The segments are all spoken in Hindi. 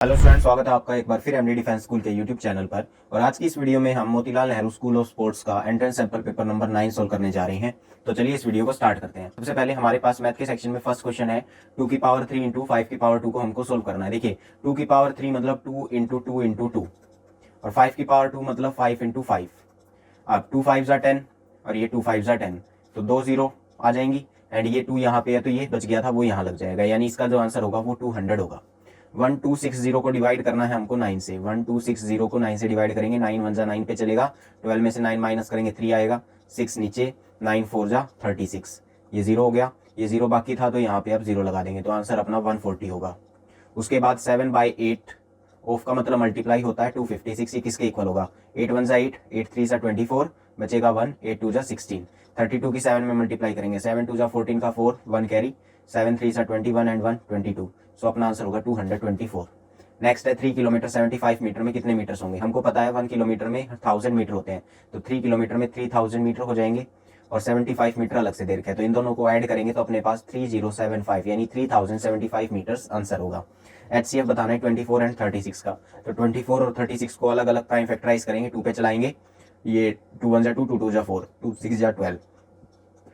हेलो स्टूडेंट, स्वागत है आपका एक बार फिर एमडी डिफेंस स्कूल के यूट्यूब चैनल पर। और आज की इस वीडियो में हम Motilal Nehru school of sports का entrance sample paper number 9 solve करने जा रहे हैं। तो चलिए इस वीडियो को स्टार्ट करते हैं। सबसे पहले हमारे पास मैथ के सेक्शन में फर्स्ट क्वेश्चन है 2 की पावर 3 इंटू 5 की पावर 2 को हमको सोल्व करना है। देखिए 2 की पावर 3 मतलब 2 इंटू 2 इंटू 2 और 5 की पावर 2 मतलब 5 इंटू 5। अब 2 5 ज़ा 10 और ये 2 5 ज़ा 10, तो 2 जीरो आ जाएंगी एंड ये 2 यहाँ पे है तो ये बच गया था वो यहाँ लग जाएगा, यानी इसका जो आंसर होगा वो 200 होगा। 1260 को डिवाइड करना है हमको 9 से। 1260 को 9 से डिवाइड करेंगे, 9 1 जा 9 पे चलेगा, 12 में से 9 माइनस करेंगे 3 आएगा, 6 नीचे, 9 4 जा 36, ये 0 हो गया। ये 0 बाकी था तो यहाँ पे अब 0 लगा देंगे तो आंसर अपना 140 होगा। उसके बाद 7/8 ऑफ का मतलब मल्टीप्लाई होता है 256, ये किसके इक्वल होगा? 8 1 जा 8, 8 3 जा 24, बचेगा 1, 8 2 जा 16, 32 की 7 में मल्टीप्लाई करेंगे, 7 2 जा 14 का 4, 1 कैरी, 7 3 जा 21 एंड 1 22, सो अपना आंसर होगा 224। नेक्स्ट है 3 किलोमीटर 75 मीटर में कितने मीटर्स होंगे? हमको पता है 1 किलोमीटर में 1000 मीटर होते हैं, तो 3 किलोमीटर में 3000 मीटर हो जाएंगे और 75 मीटर अलग से दे रखा है, तो इन दोनों को ऐड करेंगे तो अपने पास 3075 यानी 3075 मीटर्स आंसर होगा। HCF बताना है 24 एंड 36 का, तो 24 और 36 को अलग अलग प्राइम फैक्टराइज करेंगे, 2 पे चलाएंगे, ये 2 1 जा 2, 2 2 जा 4, 2 6 जा 12,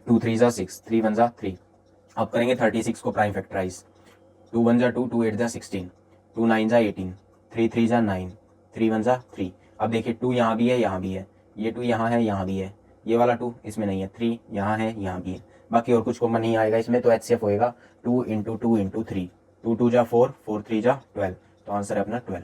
2 3 जा 6, 3 1 जा 3। अब करेंगे 36 को प्राइम फैक्टराइज, 2 1 जा 2, 2 8 जा 16, 2 9 जा 18, 3 3 जा 9, 3 1 जा 3। अब देखिए 2 यहाँ भी है, यहाँ भी है, ये 2 यहाँ है, यहाँ भी है, ये वाला 2 इसमें नहीं है, 3 यहाँ है, यहाँ भी है, बाकी और कुछ कॉमन नहीं आएगा इसमें, तो HCF होएगा 2 इंटू 2 इंटू 3, 2 2 जा 4, 4 3 जा 12, तो आंसर है अपना 12।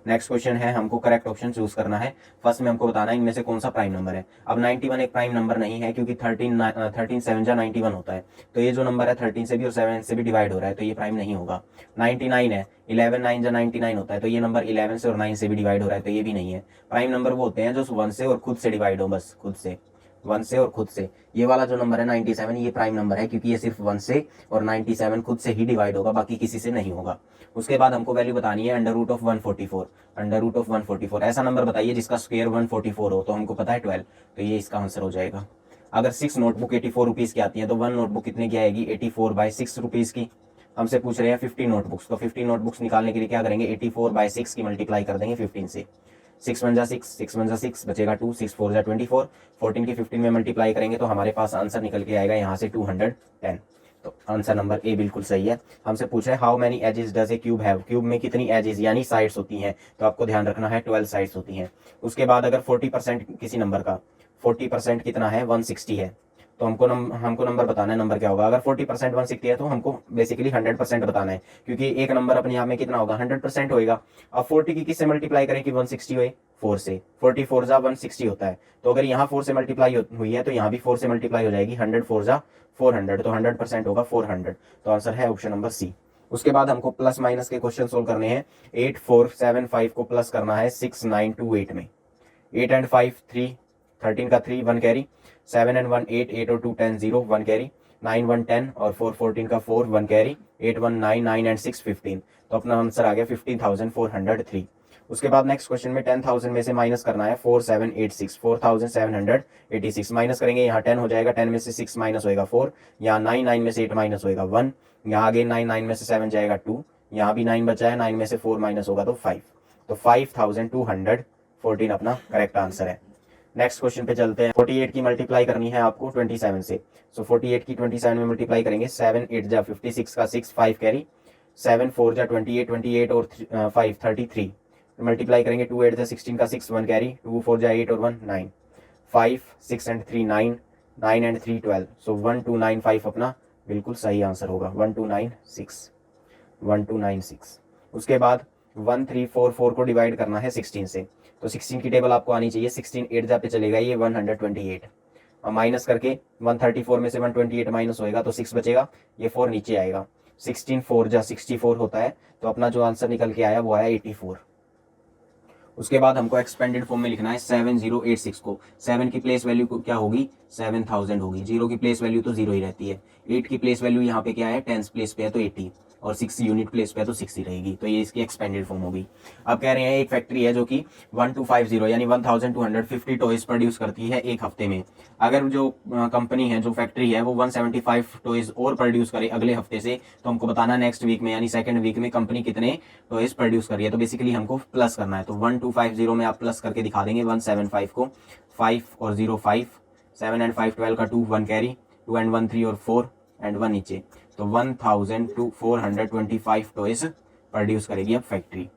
नेक्स्ट क्वेश्चन है, हमको करेक्ट ऑप्शन चूज करना है। फर्स्ट में हमको बताना है इनमें से कौन सा प्राइम नंबर है। अब 91 एक प्राइम नंबर नहीं है क्योंकि 13 7 जा 91 होता है, तो ये जो नंबर है 13 से भी और 7 से भी डिवाइड हो रहा है, तो ये प्राइम नहीं होगा। 99 है, 11 9 जा 99 होता है, तो ये नंबर 11 से और 9 से भी डिवाइड हो रहा है, तो ये भी नहीं है। प्राइम नंबर वो होते हैं जो 1 से और खुद से डिवाइड हो, बस खुद से, 1 से और खुद से। ये वाला जो नंबर है 97, ये प्राइम नंबर है क्योंकि ये सिर्फ 1 से और 97 खुद से ही डिवाइड होगा, बाकी किसी से नहीं होगा। उसके बाद हमको वैल्यू बतानी है under root of 144, under root of 144 ऐसा नंबर बताइए जिसका स्क्वायर 144 हो, तो हमको पता है 12, तो ये इसका आंसर हो जाएगा। अगर 6 नोटबुक 84 रुपीज़ की आती है तो 1 नोटबुक कितने की आएगी? 84/6 रुपीज़ की। हमसे पूछ रहे हैं 50 नोटबुक्स, तो 50 नोटबुक्स निकालने के लिए क्या करेंगे? 84/6 की मल्टीप्लाई कर देंगे 15 से, 6 1 जा 6, 6 1 जा 6, बचेगा 2, 6 4 जा 24, 14 की 15 में मल्टीप्लाई करेंगे तो हमारे पास आंसर निकल के आएगा यहाँ से 210। तो आंसर नंबर ए बिल्कुल सही है। हमसे पूछा है how many edges does a cube have, cube में कितनी एजेस यानी साइड्स होती हैं, तो आपको ध्यान रखना है 12 साइड्स होती हैं। उसके बाद अगर 40% किसी नंबर का 40% कितना है? 160 है, तो हमको नंबर बताना है, नंबर क्या होगा। अगर 40% 160 है तो हमको बेसिकली 100% बताना है, क्योंकि एक नंबर अपने आप में कितना होगा? 100% होएगा। अब 40 की किससे मल्टीप्लाई करें कि 160 होए? 4 से, 44 जा 160 होता है, तो अगर यहाँ 4 से मल्टीप्लाई हुई है तो यहाँ भी 4 से मल्टीप्लाई हो जाएगी, 100 4 जा 400, तो 100% होगा 400, तो आंसर है ऑप्शन नंबर सी। उसके बाद हमको प्लस माइनस के क्वेश्चन सोल्व करने हैं। 8 4 7 5 को प्लस करना है 6 9 2 8 में, 8 एंड 5 3, 13 का 3 1 कैरी, 7 एंड 1 8, 8 और 2 10 0 1 कैरी, 9 1 10 और 4 14 का 4 1 कैरी, 8 1 9 9 एंड 6 15, तो अपना आंसर आ गया 15,403। उसके बाद नेक्स्ट क्वेश्चन में 10,000 में से माइनस करना है 4786, 4786 माइनस करेंगे, यहाँ 10 हो जाएगा, 10 में से 6 माइनस होएगा 4, यहाँ 9 9 में से 8 माइनस होएगा 1, यहाँ आगे 9 9 में से 7 जाएगा 2, यहाँ भी 9 बचा है, 9 में से 4 माइनस होगा तो 5, तो 5214 अपना करेक्ट आंसर है। नेक्स्ट क्वेश्चन पे चलते हैं। 48 की मल्टीप्लाई करनी है आपको 27 से, सो 48 की 27 में मल्टीप्लाई करेंगे, 7 8 जा 56 का 6 5 कैरी, 7 4 जा 28 28 और 5 33, मल्टीप्लाई करेंगे 2 8 जा 16 का 6 1 कैरी, 2 4 जा 8 और 1 9, 5 6 एंड 3 9, 9 एंड 3 12, सो 1295 अपना बिल्कुल सही आंसर होगा, 1296, 1296। उसके बाद 1344 को डिवाइड करना है 16 से, तो 16 की टेबल आपको आनी चाहिए। 16 8 जा पे चलेगा, ये 128, और माइनस करके 134 में से 128 माइनस होएगा तो 6 बचेगा, ये 4 नीचे आएगा, 16 4 जा 64 होता है, तो अपना जो आंसर निकल के आया वो आया 84। उसके बाद हमको एक्सपेंडेड फॉर्म में लिखना है 7086 को। 7 की प्लेस वैल्यू क्या होगी? 7000 होगी। 0 की प्लेस वैल्यू तो 0 ही रहती है। 8 की प्लेस वैल्यू यहाँ पे क्या है? 10 प्लेस पे है तो 80, और 6 यूनिट प्लेस पे है तो 6 ही रहेगी, तो ये इसकी एक्सपेंडेड फॉर्म होगी। अब कह रहे हैं एक फैक्ट्री है जो कि 1250 यानी 1250 टॉयज प्रोड्यूस करती है एक हफ्ते में। अगर जो कंपनी है, जो फैक्ट्री है, वो 175 टॉयज और प्रोड्यूस करे अगले हफ्ते से, तो हमको बताना नेक्स्ट वीक में यानी सेकंड वीक में कंपनी कितने टॉयज प्रोड्यूस कर रही है। तो बेसिकली हमको प्लस करना है, तो 1250 में आप प्लस करके दिखा देंगे 175 को, 5 और 0 5, 7 एंड 5 12 का 2 1 कैरी, 2 एंड 1 3 और 4 एंड 1 नीचे, तो 1425 टॉयज प्रोड्यूस करेगी अब फैक्ट्री।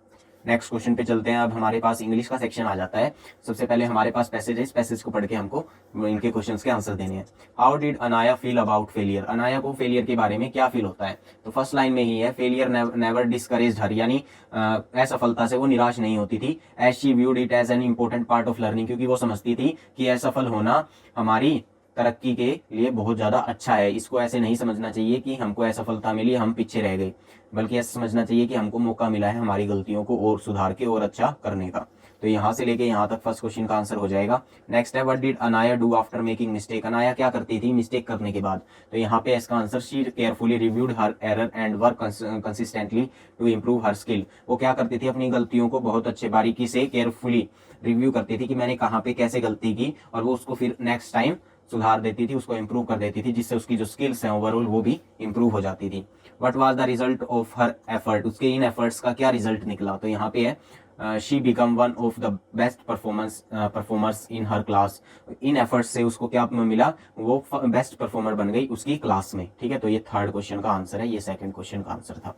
नेक्स्ट क्वेश्चन पे चलते हैं। अब हमारे पास इंग्लिश का सेक्शन आ जाता है। सबसे पहले हमारे पास पैसेज है, इस पैसेज को पढ़ के हमको इनके क्वेश्चंस के आंसर देने हैं। How did Anaya feel about failure, Anaya को फेलियर के बारे में क्या फील होता है। तो फर्स्ट लाइन में ही है, फेलियर नेवर डिस्करेज्ड हर, यानी असफलता से वो निराश नहीं होती थी। As she viewed it as an important part of learning, क्योंकि वो समझती थी कि असफल होना हमारी तरक्की के लिए बहुत ज़्यादा अच्छा है। इसको ऐसे नहीं समझना चाहिए कि हमको असफलता मिली हम पीछे रह गए, बल्कि ऐसा समझना चाहिए कि हमको मौका मिला है हमारी गलतियों को और सुधार के और अच्छा करने का। तो यहाँ से लेके यहाँ तक फर्स्ट क्वेश्चन का आंसर हो जाएगा। नेक्स्ट है, what did Anaya do after making mistake, Anaya क्या करती थी मिस्टेक करने के बाद। तो यहाँ पे इसका answer, she carefully reviewed her error and work consistently to improve her skill. वो क्या करती थी, अपनी गलतियों को बहुत अच्छे बारीकी से केयरफुली रिव्यू करती थी कि मैंने कहाँ पे कैसे गलती की, और वो उसको फिर नेक्स्ट टाइम सुधार देती थी, उसको इंप्रूव कर देती थी, जिससे उसकी जो स्किल्स हैं ओवरऑल वो भी इंप्रूव हो जाती थी। What was the result of her effort, उसके इन एफर्ट्स का क्या रिजल्ट निकला। तो यहाँ पे है, she become one of the best performers in her class. In efforts से उसको क्या मिला, वो बेस्ट परफॉर्मर बन गई उसकी क्लास में। ठीक है, तो ये थर्ड क्वेश्चन का आंसर है, ये सेकंड क्वेश्चन का आंसर था।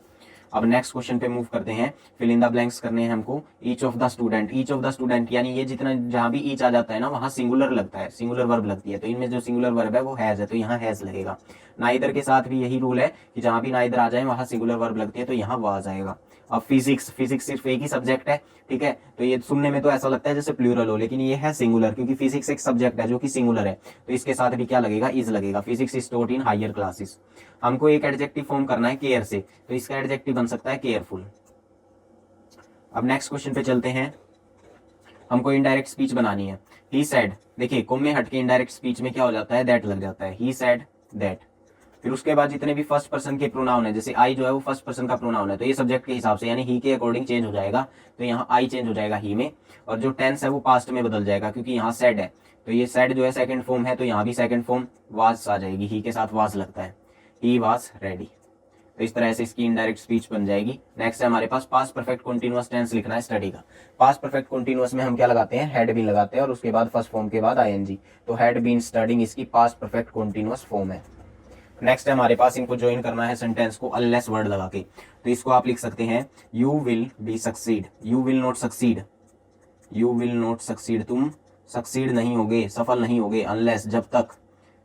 अब नेक्स्ट क्वेश्चन पे मूव करते हैं। फिल इन द ब्लैंक्स करने हैं हमको। Each of the student, each of the student यानी ये जितना जहां भी ईच आ जाता है ना, वहां सिंगुलर लगता है, सिंगुलर वर्ब लगती है। तो इनमें जो सिंगुलर वर्ब है वो हैज है, तो यहाँ हैज लगेगा। नाइदर के साथ भी यही रूल है कि जहां भी नाइदर आ जाए वहां सिंगुलर वर्ब लगती है, तो यहाँ वाज आएगा। अब फिजिक्स, फिजिक्स सिर्फ एक ही सब्जेक्ट है, ठीक है, तो ये सुनने में तो ऐसा लगता है जैसे प्लूरल हो, लेकिन ये है सिंगुलर, क्योंकि फिजिक्स एक सब्जेक्ट है जो कि सिंगुलर है, तो इसके साथ भी क्या लगेगा, इज लगेगा। Physics is taught in higher classes. हमको एक एडजेक्टिव फॉर्म करना है केयर से, तो इसका एडजेक्टिव बन सकता है केयरफुल। अब नेक्स्ट क्वेश्चन पे चलते हैं। हमको इनडायरेक्ट स्पीच बनानी है। ही सेड, देखिए कॉम में हटके इनडायरेक्ट स्पीच में क्या हो जाता है, दैट लग जाता है। He said that. फिर उसके बाद जितने भी फर्स्ट पर्सन के प्रोनाउन है, जैसे आई जो है वो फर्स्ट पर्सन का प्रोनाउन है, तो ये सब्जेक्ट के हिसाब से यानी ही के अकॉर्डिंग चेंज हो जाएगा, तो यहाँ आई चेंज हो जाएगा ही में, और जो टेंस है वो पास्ट में बदल जाएगा, क्योंकि यहाँ सेड है, तो ये सेड जो है सेकंड फॉर्म है, तो यहाँ भी सेकंड फॉर्म वाज आ जाएगी, ही के साथ वाज लगता है, ही वाज रेडी। तो इस तरह से इसकी इनडायरेक्ट स्पीच बन जाएगी। नेक्स्ट है हमारे पास पास्ट परफेक्ट कंटीन्यूअस टेंस लिखना है स्टडी का। पास्ट परफेक्ट कंटीन्यूअस में हम क्या लगाते हैं, हैड बीन लगाते हैं, और उसके बाद फर्स्ट फॉर्म के बाद आईएनजी, तो हैड बीन स्टडीइंग इसकी पास्ट परफेक्ट कंटीन्यूअस फॉर्म है। नेक्स्ट है हमारे पास, इनको ज्वाइन करना है सेंटेंस को अनलेस वर्ड लगा के, तो इसको आप लिख सकते हैं, you will be succeed, you will not succeed, you will not succeed, तुम सक्सीड नहीं होगे, सफल नहीं होगे, अनलेस जब तक,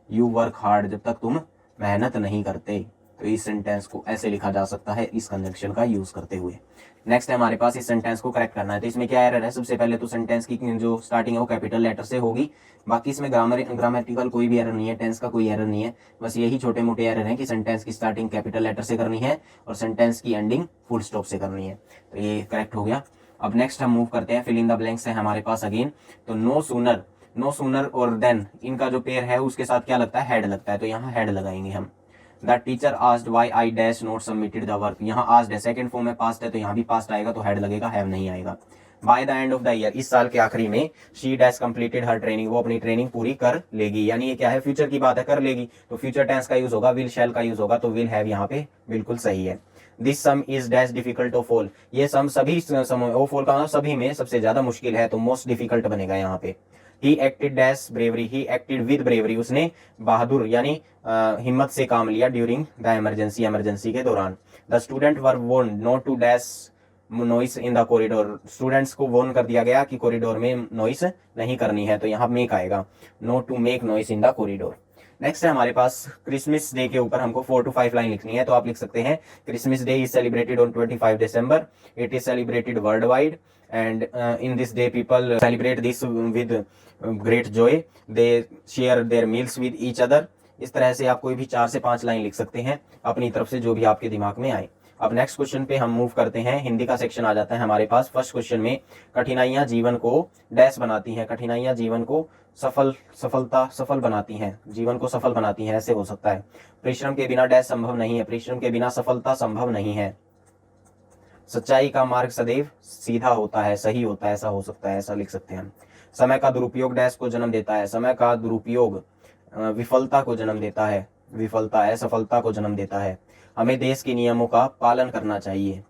यू वर्क हार्ड जब तक तुम मेहनत नहीं करते। तो इस सेंटेंस को ऐसे लिखा जा सकता है इस कंजंक्शन का यूज करते हुए। नेक्स्ट है हमारे पास, इस सेंटेंस को करेक्ट करना है। तो इसमें क्या एरर है, सबसे पहले तो सेंटेंस की जो स्टार्टिंग है वो कैपिटल लेटर से होगी, बाकी इसमें ग्रामेटिकल कोई भी एरर नहीं है, टेंस का कोई एरर नहीं है, बस यही छोटे मोटे एरर हैं कि सेंटेंस की स्टार्टिंग कैपिटल लेटर से करनी है और सेंटेंस की एंडिंग फुल स्टॉप से करनी है, तो ये करेक्ट हो गया। अब नेक्स्ट हम मूव करते हैं, फिल इन द ब्लैंक्स है हमारे पास अगेन। तो नो सूनर, नो सूनर और देन, इनका जो पेयर है उसके साथ क्या लगता है, हेड लगता है, तो यहाँ हेड लगाएंगे हम। The teacher asked why I dash not submitted the work, यहाँ आस्क्ड है, सेकंड फॉर्म में पास्ट है, तो यहाँ भी पास्ट आएगा, तो हेड लगेगा, हैव नहीं आएगा। By the end of the year, इस साल के आखिरी में, she dash completed her training, वो अपनी ट्रेनिंग पूरी कर लेगी, यानी ये क्या है, फ्यूचर की बात है, कर लेगी, तो फ्यूचर टेंस का यूज होगा, विल शैल का यूज होगा, तो विल हैव यहाँ पे बिल्कुल सही है। This some is dash difficult of all, ये सम सभी समों ऑफ ऑल का मतलब सभी में सबसे ज्यादा मुश्किल है, तो मोस्ट डिफिकल्ट बनेगा यहाँ पे। He acted dash bravery, he acted with bravery, उसने बहादुर यानी हिम्मत से काम लिया, ड्यूरिंग द इमरजेंसी, इमरजेंसी के दौरान। The student were warned not to dash noise in the corridor, students को वार्न कर दिया गया कि कॉरिडोर में नॉइस नहीं करनी है, तो यहाँ मेक आएगा, not to make noise in the corridor. Next है हमारे पास क्रिसमस डे के ऊपर हमको 4 to 5 लाइन लिखनी है, तो आप लिख सकते हैं, Christmas day is celebrated on 25 December, it is celebrated world wide, and in this day people celebrate this with great Joy, they share their meals with each other. इस तरह से आप कोई भी 4 से 5 लाइन लिख सकते हैं अपनी तरफ से, जो भी आपके दिमाग में आए। अब नेक्स्ट क्वेश्चन पे हम मूव करते हैं, हिंदी का सेक्शन आ जाता है हमारे पास। फर्स्ट क्वेश्चन में कठिनाइयां जीवन को डैश बनाती हैं, कठिनाइयां जीवन को सफल बनाती हैं, जीवन को सफल बनाती हैं, ऐसे हो सकता है। परिश्रम के बिना डैश संभव नहीं है, परिश्रम के बिना सफलता संभव नहीं है। सच्चाई का मार्ग सदैव सीधा होता है, सही होता है, ऐसा हो सकता है, ऐसा लिख सकते हैं हम। समय का दुरुपयोग डैश को जन्म देता है, समय का दुरुपयोग विफलता को जन्म देता है, विफलता है सफलता को जन्म देता है। हमें देश के नियमों का पालन करना चाहिए।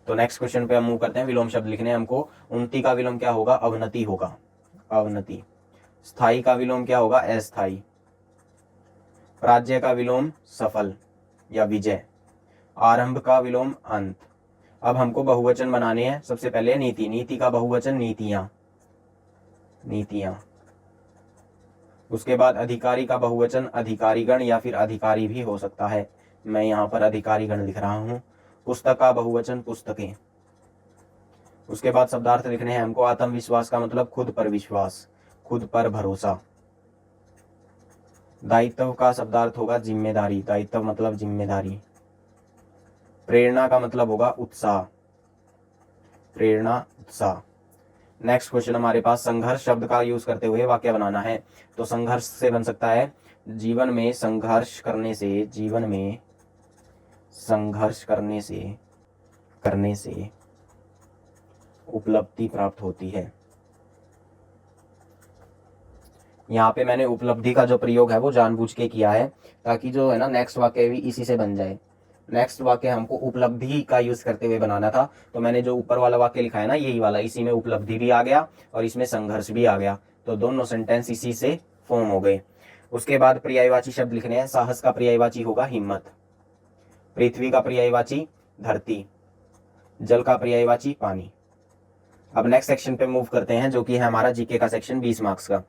तो नेक्स्ट क्वेश्चन पे हम मूव करते हैं, विलोम शब्द लिखने हैं हमको। उन्नति का विलोम क्या होगा? अवनति होगा, अवनति। स्थाई का विलोम क्या होगा? अस्थाई। पराजय का विलोम सफल या विजय। आरंभ का विलोम अंत। अब हमको बहुवचन बनाने हैं। सबसे पहले नीति, नीति का बहुवचन नीतियां, नीतियां। उसके बाद अधिकारी का बहुवचन अधिकारीगण या फिर अधिकारी भी हो सकता है, मैं यहाँ पर अधिकारीगण लिख रहा हूँ। पुस्तक का बहुवचन पुस्तकें। उसके बाद शब्दार्थ लिखने हैं हमको। आत्मविश्वास का मतलब खुद पर विश्वास, खुद पर भरोसा। दायित्व का शब्दार्थ होगा जिम्मेदारी, दायित्व मतलब जिम्मेदारी। प्रेरणा का मतलब होगा उत्साह, प्रेरणा उत्साह। नेक्स्ट क्वेश्चन हमारे पास संघर्ष शब्द का यूज करते हुए वाक्य बनाना है। तो संघर्ष से बन सकता है जीवन में संघर्ष करने से, जीवन में संघर्ष करने से उपलब्धि प्राप्त होती है। यहाँ पे मैंने उपलब्धि का जो प्रयोग है वो जानबूझ के किया है ताकि जो है ना नेक्स्ट वाक्य भी इसी से बन जाए। नेक्स्ट वाक्य हमको उपलब्धि का यूज करते हुए बनाना था, तो मैंने जो ऊपर वाला वाक्य लिखा है ना यही वाला, इसी में उपलब्धि भी आ गया और इसमें संघर्ष भी आ गया, तो दोनों सेंटेंस इसी से फॉर्म हो गए। उसके बाद पर्यायवाची शब्द लिखने हैं। साहस का पर्यायवाची होगा हिम्मत। पृथ्वी का पर्यायवाची धरती। जल का पर्यायवाची पानी। अब नेक्स्ट सेक्शन पे मूव करते हैं जो कि है हमारा जीके का सेक्शन 20 मार्क्स का।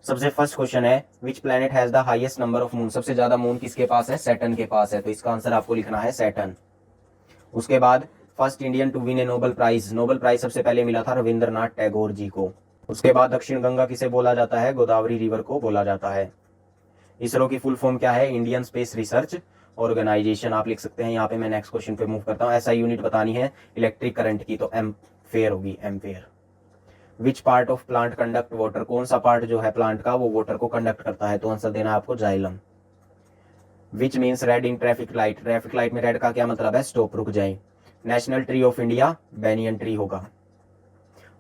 सबसे फर्स्ट क्वेश्चन है which planet has the highest number of moon. सबसे ज्यादा मून किसके पास है? सैटर्न के पास है, तो इसका आंसर आपको लिखना है सैटर्न। उसके बाद first Indian to win a Nobel prize. Nobel prize सबसे पहले मिला था रविंद्रनाथ टैगोर जी को। उसके बाद दक्षिण गंगा किसे बोला जाता है? गोदावरी रिवर को बोला जाता है। इसरो की फुल फॉर्म क्या है? इंडियन स्पेस रिसर्च ऑर्गेनाइजेशन आप लिख सकते हैं। यहाँ पे मैं नेक्स्ट क्वेश्चन पे मूव करता हूँ। ऐसा यूनिट बतानी है इलेक्ट्रिक करंट की, तो एम्पेयर होगी, ampere. Which part of plant conduct water. कौन सा पार्ट जो है प्लांट का वो वाटर को कंडक्ट करता है, तो आंसर देना है आपको xylem. Which means red in traffic light. Traffic light में रेड का क्या मतलब है? स्टॉप, रुक जाए। National tree of India banyan tree होगा।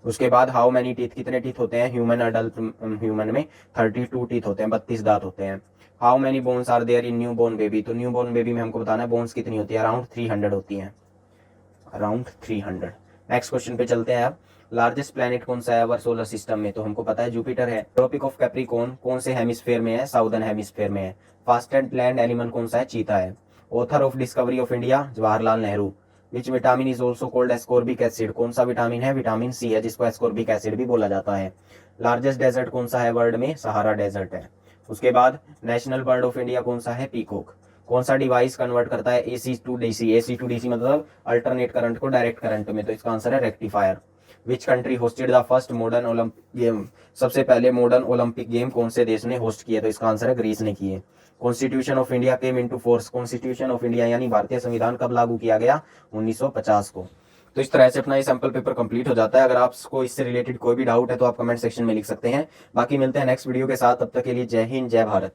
उसके बाद हाउ मेनी टीथ, कितने टीथ होते हैं ह्यूमन अडल्ट ह्यूमन में? 32 टीथ होते हैं, 32 दांत होते हैं। How many bones are there in newborn baby. तो न्यू बोर्न बेबी में हमको बताना है बोन्स कितनी होती है? अराउंड 300 होती हैं, अराउंड 300। नेक्स्ट क्वेश्चन पे चलते हैं। अब लार्जेस्ट प्लैनेट कौन सा है अवर सोलर सिस्टम में? तो हमको पता है जुपिटर है। ट्रॉपिक ऑफ कैप्रिकॉर्न कौन से हेमिस्फेयर में है? साउदर्न हेमिस्फेयर में है। फास्टेस्ट लैंड एनिमल कौन सा है? चीता है। Author of discovery of India Jawaharlal Nehru. Which vitamin is also cold ascorbic acid. कौन सा विटामिन है? विटामिन सी है, जिसको एस्कॉर्बिक एसिड भी बोला जाता है। लार्जेस्ट डेजर्ट कौन सा है वर्ल्ड में? सहारा डेजर्ट है। उसके बाद नेशनल बर्ड ऑफ इंडिया कौन सा है? पीकॉक। कौन सा डिवाइस कन्वर्ट करता है AC to DC? AC to DC मतलब अल्टरनेट करंट को डायरेक्ट करंट में, तो इसका आंसर है rectifier. Which country hosted the first modern Olympic game. सबसे पहले मॉडर्न ओलंपिक गेम कौन से देश ने होस्ट किए? तो इसका आंसर है ग्रीस ने किए। Constitution of India came into force. Constitution of India यानी भारतीय संविधान कब लागू किया गया? 1950 को। तो इस तरह से अपना ये सैंपल पेपर कंप्लीट हो जाता है। अगर आपको इससे रिलेटेड कोई भी डाउट है तो आप कमेंट सेक्शन में लिख सकते हैं। बाकी मिलते हैं नेक्स्ट वीडियो के साथ, तब तक के लिए जय हिंद, जय भारत।